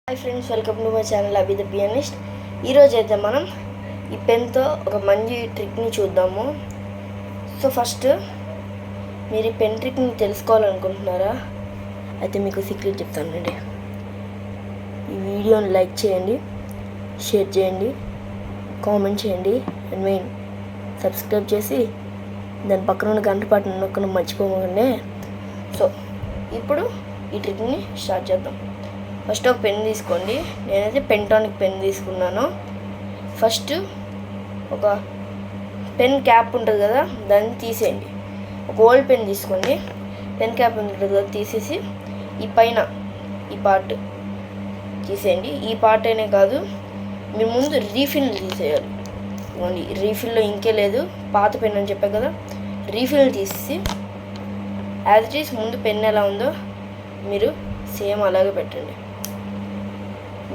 Hi friends, welcome to my channel Abhi the pianist. ఈరోజు అయితే మనం ఈ పెన్తో ఒక మంచి ట్రిక్ని చూద్దాము. సో ఫస్ట్ మీరు ఈ పెన్ ట్రిక్ని తెలుసుకోవాలనుకుంటున్నారా? అయితే మీకు సీక్రెట్ చెప్తానండి. ఈ వీడియోని లైక్ చేయండి, షేర్ చేయండి, కామెంట్ చేయండి, అండ్ మెయిన్ సబ్స్క్రైబ్ చేసి దాని పక్కన ఉన్న గంట బటన్ నొక్కడం మర్చిపోకండి. సో ఇప్పుడు ఈ ట్రిక్ని స్టార్ట్ చేద్దాం. ఫస్ట్ ఒక పెన్ తీసుకోండి. నేనైతే పెంటానిక్ పెన్ తీసుకున్నాను. ఫస్ట్ ఒక పెన్ క్యాప్ ఉంటుంది కదా, దాన్ని తీసేయండి. ఒక ఓల్డ్ పెన్ తీసుకోండి. పెన్ క్యాప్ ఉంటుంది కదా, తీసేసి ఈ పైన ఈ పార్ట్ తీసేయండి. ఈ పార్ట్ అయినే కాదు, మీరు ముందు రీఫిల్ తీసేయాలి. రీఫిల్లో ఇంకే లేదు, పాత పెన్ అని చెప్పాను కదా, రీఫిల్ తీసి యాజ్ ఇట్ ఈస్ ముందు పెన్ ఎలా ఉందో మీరు సేమ్ అలాగే పెట్టండి.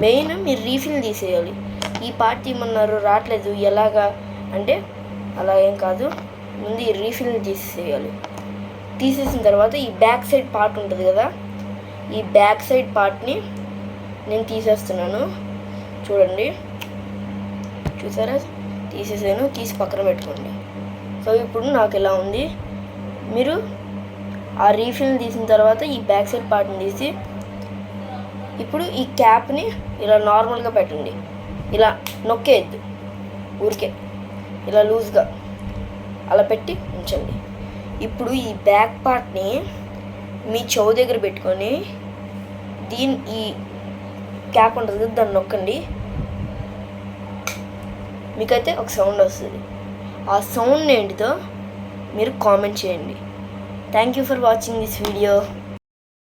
మెయిన్ మీరు రీఫిల్ తీసేయాలి. ఈ పార్ట్ తీయమన్నారు రావట్లేదు ఎలాగా అంటే అలా ఏం కాదు, ముందు ఈ రీఫిల్ తీసేయాలి. తీసేసిన తర్వాత ఈ బ్యాక్ సైడ్ పార్ట్ ఉంటుంది కదా, ఈ బ్యాక్ సైడ్ పార్ట్ని నేను తీసేస్తున్నాను. చూడండి, చూసారా? తీసేసాను. తీసి పక్కన పెట్టుకోండి. సో ఇప్పుడు నాకు ఇలా ఉంది. మీరు ఆ రీఫిల్ తీసిన తర్వాత ఈ బ్యాక్ సైడ్ పార్ట్ని తీసి ఇప్పుడు ఈ క్యాప్ని ఇలా నార్మల్గా పెట్టండి. ఇలా నొక్కేయద్దు, ఊరికే ఇలా లూజ్గా అలా పెట్టి ఉంచండి. ఇప్పుడు ఈ బ్యాక్ పార్ట్ని మీ చెవు దగ్గర పెట్టుకొని ఈ క్యాప్ ఉంటుంది కదా, దాన్ని నొక్కండి. మీకైతే ఒక సౌండ్ వస్తుంది. ఆ సౌండ్ ఏంటిదో మీరు కామెంట్ చేయండి. Thank you for watching this video.